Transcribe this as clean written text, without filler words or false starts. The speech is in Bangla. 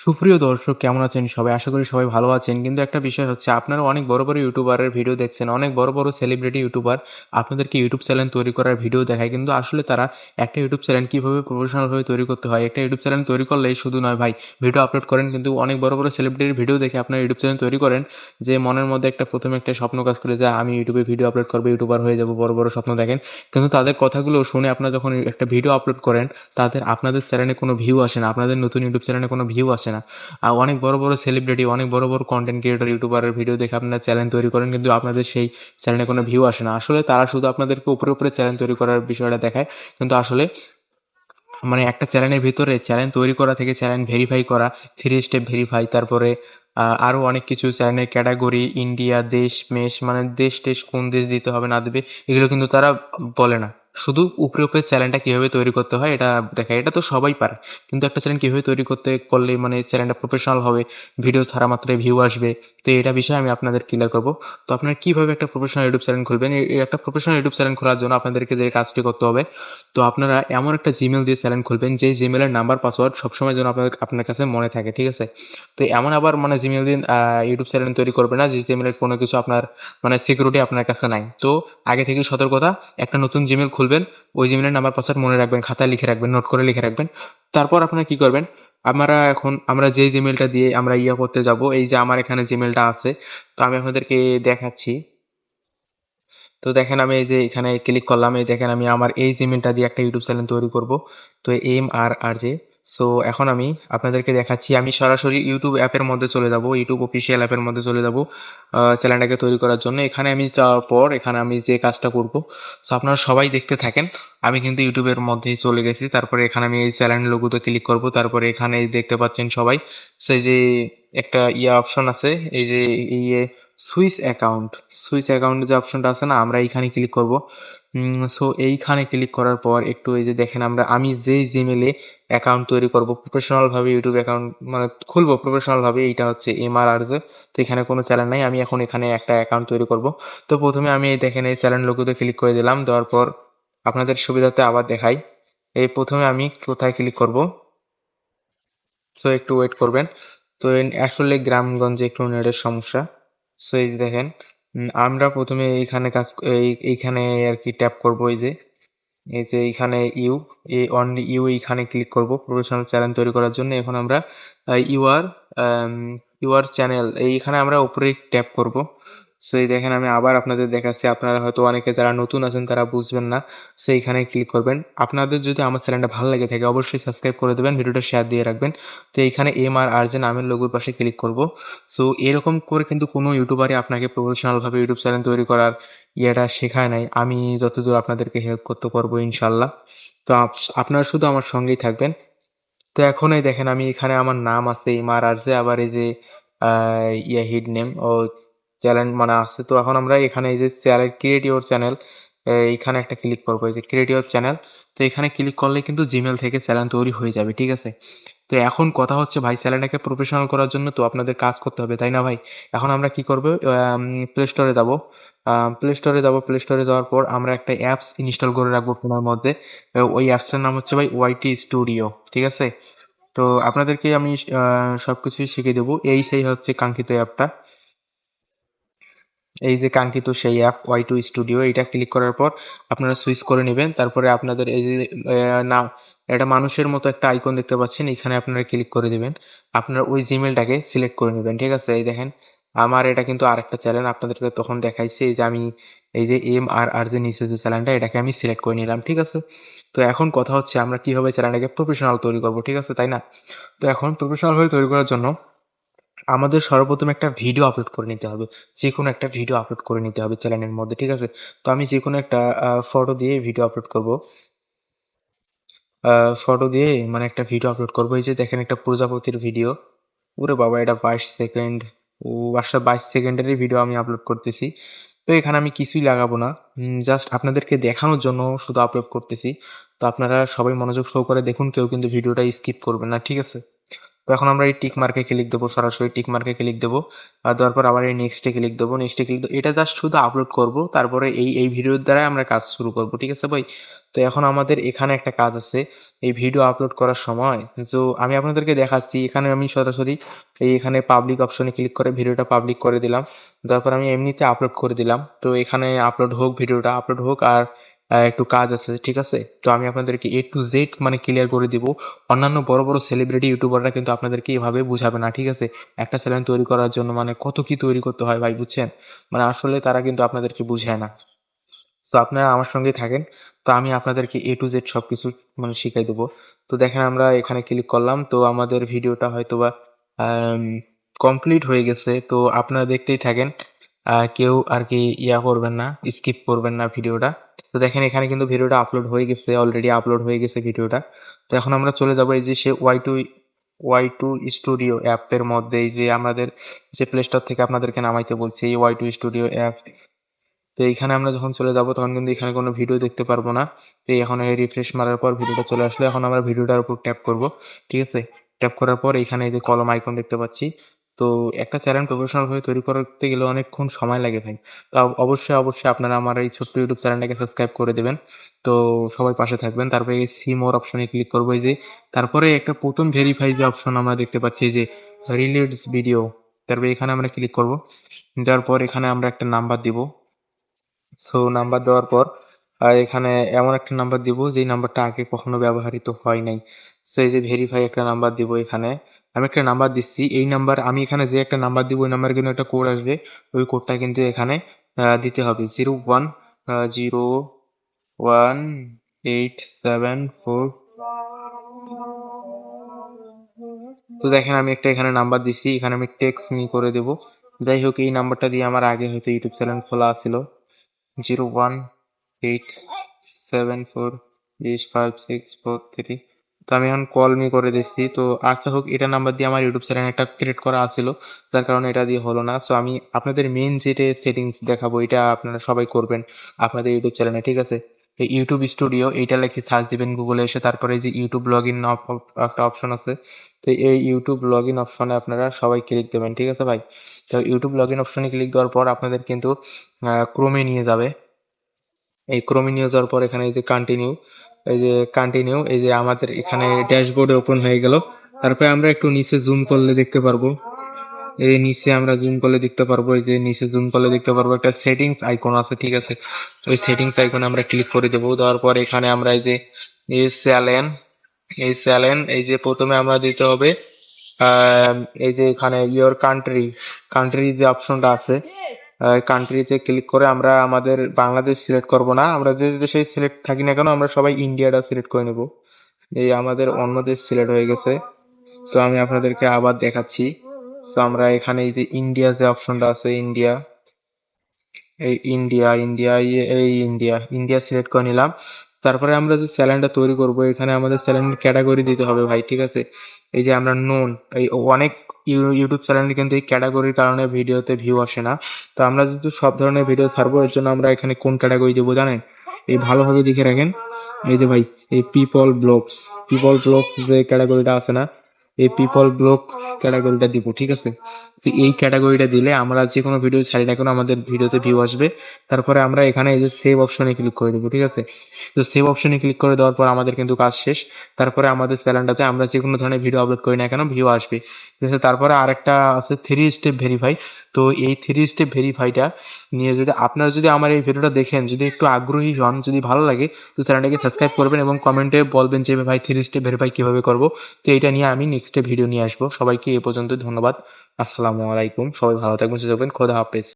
সুপ্রিয় দর্শক, কেমন আছেন সবাই? আশা করি সবাই ভালো আছেন। কিন্তু একটা বিষয় হচ্ছে, আপনারা অনেক বড় বড় ইউটিউবারের ভিডিও দেখছেন, অনেক বড় বড় সেলিব্রিটি ইউটিউবার আপনাদেরকে ইউটিউব চ্যানেল তৈরি করার ভিডিও দেখায়, কিন্তু আসলে তারা একটা ইউটিউব চ্যানেল কীভাবে প্রফেশনালভাবে তৈরি করতে হয়, একটা ইউটিউব চ্যানেল তৈরি করলেই শুধু নয় ভাই, ভিডিও আপলোড করেন, কিন্তু অনেক বড় বড় সেলিব্রিটির ভিডিও দেখে আপনার ইউটিউব চ্যানেল তৈরি করেন, যে মনের মধ্যে প্রথমে একটা স্বপ্ন কাজ করে যে আমি ইউটিউবে ভিডিও আপলোড করবো, ইউটিউবার হয়ে যাবো, বড় বড় স্বপ্ন দেখেন। কিন্তু তাদের কথাগুলো শুনে আপনারা যখন একটা ভিডিও আপলোড করেন, আপনাদের চ্যানেলে কোনো ভিউ আসে না, আপনাদের নতুন ইউটিউব চ্যানেলে কোনো ভিউ আসে না। অনেক বড় বড় সেলিব্রিটি, অনেক বড় বড় কন্টেন্ট ক্রিয়েটর, ইউটিউবারের ভিডিও দেখে আপনারা চ্যানেল তৈরি করেন, কিন্তু আপনাদের সেই চ্যানেলে কোনো ভিউ আসে না। আসলে তারা শুধু আপনাদেরকে উপরে উপরে চ্যানেল তৈরি করার বিষয়টা দেখায়, কিন্তু আসলে একটা চ্যানেলের ভিতরে চ্যানেল তৈরি করা থেকে চ্যানেল ভেরিফাই করা, 3 স্টেপ ভেরিফাই, তারপরে আরও অনেক কিছু চ্যানেলের ক্যাটাগরি, ইন্ডিয়া, দেশ, মেশ, দেশ টেশ কোন দেশ দিতে হবে না দেবে, এগুলো কিন্তু তারা বলে না। শুধু উপরে উপরে চ্যানেলটা কীভাবে তৈরি করতে হয় এটা দেখায়। এটা তো সবাই পারে, কিন্তু একটা চ্যানেল কীভাবে তৈরি করলে চ্যানেলটা প্রফেশনাল হবে, ভিডিও ছাড়া মাত্রই ভিউ আসবে, তো এটা বিষয়ে আমি আপনাদের ক্লিয়ার করবো। তো আপনারা কীভাবে একটা প্রফেশনাল ইউটিউব চ্যানেল খুলবেন, এই একটা প্রফেশনাল ইউটিউব চ্যানেল খোলার জন্য আপনাদেরকে যে কাজটি করতে হবে, তো আপনারা এমন একটা জিমেল দিয়ে চ্যানেল খুলবেন, যেই জিমেলের নাম্বার পাসওয়ার্ড সবসময় যেন আপনার কাছে মনে থাকে, ঠিক আছে? তো এমন আবার জিমেল দিন ইউটিউব চ্যানেল তৈরি করবে না যে জিমেলের কোনো কিছু আপনার সিকিউরিটি আপনার কাছে নাই। তো আগে থেকে সতর্কতা, একটা নতুন জিমেল খুলবেন, ওই জিমেলের নাম্বার পাসওয়ার্ড মনে রাখবেন, খাতায় লিখে রাখবেন, নোট করে লিখে রাখবেন। তারপর আপনারা কি করবেন, আমরা যেই জিমেলটা দিয়ে আমরা করতে যাব, এই যে আমার এখানে জিমেলটা আছে, তো আমি আপনাদেরকে দেখাচ্ছি। তো দেখেন, আমি এই যে এখানে ক্লিক করলাম, এই দেখেন আমি আমার এই জিমেলটা দিয়ে একটা ইউটিউব চ্যানেল তৈরি করব। তো MRRJ। সো এখন আমি আপনাদেরকে দেখাচ্ছি, আমি সরাসরি ইউটিউব অ্যাপের মধ্যে চলে যাব, ইউটিউব অফিসিয়াল অ্যাপের মধ্যে চলে যাব চ্যানেলটাকে তৈরি করার জন্য। এখানে আমি যাওয়ার পর এখানে আমি যে কাজটা করব, সো আপনারা সবাই দেখতে থাকেন। আমি কিন্তু ইউটিউবের মধ্যেই চলে গেছি, তারপরে এখানে আমি এই চ্যানেল লোগোতে ক্লিক করব, তারপরে এখানে দেখতে পাচ্ছেন সবাই, সেই যে একটা অপশন আছে, এই যে ইয়ে সুইচ অ্যাকাউন্ট, যে অপশনটা আছে না, আমরা এইখানে ক্লিক করব। সো এইখানে ক্লিক করার পর একটু এই যে দেখেন, আমি যেই জিমেলে অ্যাকাউন্ট তৈরি করব, প্রফেশনালভাবে ইউটিউব অ্যাকাউন্ট খুলবো প্রফেশনালভাবে, এইটা হচ্ছে MRRJ। তো এখানে কোনো চ্যানেল নাই, আমি এখন এখানে একটা অ্যাকাউন্ট তৈরি করব। তো প্রথমে আমি এই দেখেন এই চ্যানেল লোগোতে ক্লিক করে দিলাম, দেওয়ার পর আপনাদের সুবিধাতে আবার দেখাই। এই প্রথমে আমি কোথায় ক্লিক করব, সো একটু ওয়েট করবেন। তো আসলে গ্রামগঞ্জে একটু নেটের সমস্যা। সো এই যে দেখেন, আমরা প্রথমে এইখানে এইখানে আর কি ট্যাপ করব, এই যে এইখানে অনলি ইউ এইখানে ক্লিক করব প্রফেশনাল চ্যানেল তৈরি করার জন্য। এখন আমরা ইউআর ইউআর চ্যানেল এইখানে আমরা উপরে ট্যাপ করব। সো এই দেখেন, আমি আবার আপনাদের দেখাচ্ছি, আপনারা হয়তো অনেকে যারা নতুন আছেন তারা বুঝবেন না। সো এইখানে ক্লিক করবেন। আপনাদের যদি আমার চ্যানেলটা ভালো লেগে থাকে অবশ্যই সাবস্ক্রাইব করে দেবেন, ভিডিওটা শেয়ার দিয়ে রাখবেন। তো এইখানে MRRJ নামের লোগোর পাশে ক্লিক করব। সো এরকম করে কিন্তু কোনো ইউটিউবারই আপনাকে প্রফেশনালভাবে ইউটিউব চ্যানেল তৈরি করার ইয়েটা শেখায় নাই। আমি যতদূর আপনাদেরকে হেল্প করতে পারবো ইনশাল্লাহ। তো আপনারা শুধু আমার সঙ্গেই থাকবেন। তো এখন এই দেখেন, আমি এখানে আমার নাম আছে MRRJ, আবার এই যে হিড নেম ও চ্যানেল আছে। তো এখন আমরা এখানে এই যে চ্যানেল ক্রিয়েট ইউর চ্যানেল, এইখানে একটা ক্লিক করবো, এই যে ক্রিয়েট ইউর চ্যানেল। তো এখানে ক্লিক করলে কিন্তু জিমেল থেকে চ্যানেল তৈরি হয়ে যাবে, ঠিক আছে? তো এখন কথা হচ্ছে ভাই, চ্যানেলটাকে প্রফেশনাল করার জন্য তো আপনাদের কাজ করতে হবে, তাই না ভাই? এখন আমরা কি করবো, প্লে স্টোরে যাবো। প্লে স্টোরে যাওয়ার পর আমরা একটা অ্যাপস ইনস্টল করে রাখবো ফোনের মধ্যে। ওই অ্যাপসটার নাম হচ্ছে ভাই ওয়াইটি স্টুডিও, ঠিক আছে? তো আপনাদেরকে আমি সবকিছুই শিখিয়ে দেবো। সেই হচ্ছে কাঙ্ক্ষিত অ্যাপটা, এই যে কাঙ্ক্ষিত সেই অ্যাপ ওয়াই2 স্টুডিও। এটা ক্লিক করার পর আপনারা সুইচ করে নেবেন। তারপরে আপনাদের এই যে নাম, একটা মানুষের মতো একটা আইকন দেখতে পাচ্ছেন, এখানে আপনারা ক্লিক করে দিবেন। আপনারা ওই জিমেলটাকে সিলেক্ট করে নেবেন, ঠিক আছে? এই দেখেন, আমার এটা কিন্তু আরেকটা চ্যানেল, আপনাদেরকে তখন দেখাইছি। এই যে আমি এই যে MRRJ নিচে যে চ্যানেলটা, এটাকে আমি সিলেক্ট করে নিলাম, ঠিক আছে? তো এখন কথা হচ্ছে, আমরা কিভাবে চ্যানেলটাকে প্রফেশনাল তৈরি করবো, ঠিক আছে, তাই না? তো এখন প্রফেশনাল ভাবে তৈরি করার জন্য আমাদের সর্বপ্রথম একটা ভিডিও আপলোড করে নিতে হবে। যে কোনো একটা ভিডিও আপলোড করে নিতে হবে চ্যানেলের মধ্যে, ঠিক আছে? তো আমি যে কোনো একটা ফটো দিয়ে ভিডিও আপলোড করব। ফটো দিয়ে একটা ভিডিও আপলোড করব। এই যে দেখেন, একটা প্রজাপতির ভিডিও। ওরে বাবা, এটা 22 সেকেন্ড। ও আচ্ছা, 22 সেকেন্ডেরই ভিডিও আমি আপলোড করতেছি। তো এখানে আমি কিছুই লাগাবো না, জাস্ট আপনাদেরকে দেখানোর জন্য শুধু আপলোড করতেছি। তো আপনারা সবাই মনোযোগ সহকারে দেখুন, কেউ কিন্তু ভিডিওটা স্কিপ করবেন না, ঠিক আছে? তো এখন আমরা এই টিক মার্কে ক্লিক দেবো, সরাসরি টিক মার্কে ক্লিক দেবো, আর দেওয়ার পর আবার এই নেক্সটে ক্লিক দেবো, নেক্সটে ক্লিক দেবো। এটা জাস্ট শুধু আপলোড করব, তারপরে এই ভিডিওর দ্বারাই আমরা কাজ শুরু করব, ঠিক আছে ভাই? তো এখন আমাদের এখানে একটা কাজ আছে এই ভিডিও আপলোড করার সময়। তো আমি আপনাদেরকে দেখাচ্ছি, এখানে আমি সরাসরি এখানে পাবলিক অপশনে ক্লিক করে ভিডিওটা পাবলিক করে দিলাম। তারপর আমি এমনিতে আপলোড করে দিলাম। তো এখানে আপলোড হোক, ভিডিওটা আপলোড হোক, আর একটু কাজ আছে, ঠিক আছে? তো আমি আপনাদেরকে A to Z মানে ক্লিয়ার করে দিব। অন্যান্য বড় বড় সেলিব্রিটি ইউটিউবাররা কিন্তু আপনাদেরকে এভাবে বুঝাবে না, ঠিক আছে? একটা চ্যানেল তৈরি করার জন্য মানে কত কি তৈরি করতে হয় ভাই, বুঝছেন? মানে আসলে তারা কিন্তু আপনাদেরকে বুঝায় না। তো আপনারা আমার সঙ্গেই থাকেন। তো আমি আপনাদেরকে A to Z সবকিছু মানে শিখাই দেবো। তো দেখেন আমরা এখানে ক্লিক করলাম, তো আমাদের ভিডিওটা হয়তোবা কমপ্লিট হয়ে গেছে। তো আপনারা দেখতেই থাকেন, কেউ আর কি করবেন না, স্কিপ করবেন না ভিডিওটা। তো দেখেন এখানে কিন্তু ভিডিওটা আপলোড হয়ে গেছে, অলরেডি আপলোড হয়ে গেছে ভিডিওটা। তো এখন আমরা চলে যাবো এই যে সে ওয়াই টু স্টুডিও অ্যাপের মধ্যে, এই যে আমাদের যে প্লে স্টোর থেকে আপনাদেরকে নামাইতে বলছি, এই ওয়াই টু স্টুডিও অ্যাপ। তো এইখানে আমরা যখন চলে যাব তখন কিন্তু এখানে কোনো ভিডিও দেখতে পারবো না। তো এখন এই রিফ্রেশ মারার পর ভিডিওটা চলে আসলো। এখন আমরা ভিডিওটার উপর ট্যাপ করব, ঠিক আছে? ট্যাপ করার পর এখানে এই যে কলম আইকন দেখতে পাচ্ছি। তো একটা চ্যানেল প্রফেশনাল ভাবে তৈরি করতে গেলে অনেকক্ষণ সময় লাগে ভাই। তো অবশ্যই আপনারা আমার এই ছোট্ট ইউটিউব চ্যানেলটাকে সাবস্ক্রাইব করে দেবেন। তো সবাই পাশে থাকবেন। তারপরে এই সি মোর অপশনে ক্লিক করবো, এই যে তারপরে একটা প্রথম ভেরিফাই যে অপশন আমরা দেখতে পাচ্ছি, এই যে রিলিজ ভিডিও। তারপরে এখানে আমরা ক্লিক করব, দেওয়ার পর এখানে আমরা একটা নাম্বার দিব। সো নাম্বার দেওয়ার পর এখানে এমন একটা নাম্বার দিব যেই নাম্বারটা আগে কখনো ব্যবহৃত হয় নাই। সো এই যে ভেরিফাই একটা নাম্বার দিব এখানে। আমি একটা নাম্বার দিচ্ছি, এই নাম্বার আমি এখানে যে একটা নাম্বার দিব ওই নাম্বারে কিন্তু একটা কোড আসবে। ওই কোডটা কিন্তু এখানে দিতে হবে 01018774। তো দেখেন আমি একটা এখানে নাম্বার দিচ্ছি, এখানে আমি টেক্সট মি করে দেব। যাই হোক এই নাম্বারটা দিয়ে আমার আগে হয়তো ইউটিউব চ্যানেল খোলা ছিল। 0187405643। তো আমি এখন কল মি করে দিচ্ছি। তো আচ্ছা হোক, এটা নাম্বার দিয়ে আমার ইউটিউব চ্যানেল একটা ক্রিয়েট করা আছিল, যার কারণে এটা দিয়ে হলো না। সো আমি আপনাদের মেন যেটা সেটিংস দেখাবো এটা আপনারা সবাই করবেন আপনাদের ইউটিউব চ্যানেলে, ঠিক আছে? এই ইউটিউব স্টুডিও এইটা লিখে সার্চ দিবেন গুগলে এসে, তারপরে এই যে ইউটিউব লগ ইন একটা অপশন আছে। তো এই ইউটিউব লগ ইন অপশনে আপনারা সবাই ক্লিক দেবেন, ঠিক আছে ভাই? তো ইউটিউব লগ ইন অপশনে ক্লিক দেওয়ার পর আপনাদের কিন্তু ক্রোমে নিয়ে যাবে। এই ক্রোমে নিয়ে যাওয়ার পর এখানে এই যে কন্টিনিউ, এই যে আমাদের এখানে ড্যাশবোর্ডে ওপেন হয়ে গেল। তারপরে আমরা একটু নিচে জুম করলে দেখতে পারবো, এই নিচে আমরা জুম করলে দেখতে পারবো, এই যে নিচে জুম করলে দেখতে পারবো একটা সেটিংস আইকন আছে, ঠিক আছে? ওই সেটিংস আইকনে আমরা ক্লিক করে দেবো। দেওয়ার পর এখানে আমরা এই যে এই চ্যানেল এই যে প্রথমে আমরা দিতে হবে এই যে এখানে ইয়োর কান্ট্রি যে অপশনটা আছে, কান্ট্রিতে ক্লিক করে আমরা আমাদের বাংলাদেশ সিলেক্ট করব না, আমরা যে দেশে সিলেক্ট থাকি না কেন আমরা সবাই ইন্ডিয়াটা সিলেক্ট করে নেব। এই আমাদের অন্য দেশ সিলেক্ট হয়ে গেছে। তো আমি আপনাদেরকে আবার দেখাচ্ছি। তো আমরা এখানে এই যে ইন্ডিয়া যে অপশনটা আছে, ইন্ডিয়া সিলেক্ট করে নিলাম। তারপরে আমরা যে চ্যানেলটা তৈরি করব এখানে আমাদের চ্যানেলের ক্যাটাগরি দিতে হবে ভাই, ঠিক আছে? এই যে আমরা এই অনেক ইউটিউব চ্যানেলে কিন্তু এই ক্যাটাগরির কারণে ভিডিওতে ভিউ আসে না। তো আমরা যেহেতু সব ধরনের ভিডিও ছাড়বো এর জন্য আমরা এখানে কোন ক্যাটাগরি দেবো জানেন? এই ভালোভাবে দেখে রাখেন, এই যে ভাই এই পিপল ব্লগস যে ক্যাটাগরিটা আছে না, এই পিপল ব্লগ ক্যাটাগরিটা দিব, ঠিক আছে? তো এই ক্যাটাগরিটা দিলে আমরা যে কোনো ভিডিও ছাড়ি না কেন আমাদের ভিডিওতে ভিউ আসবে। তারপরে আমরা এখানে এই যে সেভ অপশনে ক্লিক করে দেবো, ঠিক আছে? তো সেভ অপশনে ক্লিক করে দেওয়ার পর আমাদের কিন্তু কাজ শেষ। তারপরে আমাদের চ্যানেলটাতে আমরা যে কোনো ধরনের ভিডিও আপলোড করি না কেন ভিউ আসবে, ঠিক আছে? তারপরে আরেকটা আছে 3 স্টেপ ভেরিফাই। তো এই 3 স্টেপ ভেরিফাইটা নিয়ে যদি আপনারা যদি আমার এই ভিডিওটা দেখেন, যদি একটু আগ্রহী হন, যদি ভালো লাগে, তো চ্যানেলটাকে সাবস্ক্রাইব করবেন এবং কমেন্টে বলবেন যে ভাই 3 স্টেপ ভেরিফাই কীভাবে করবো। তো এইটা নিয়ে আমি নেক্সটে ভিডিও নিয়ে আসবো। সবাইকে এ পর্যন্ত ধন্যবাদ। আসসালামু আলাইকুম, সবাই ভালো থাকবেন, সুস্থ থাকবেন, খোদা হাফেজ।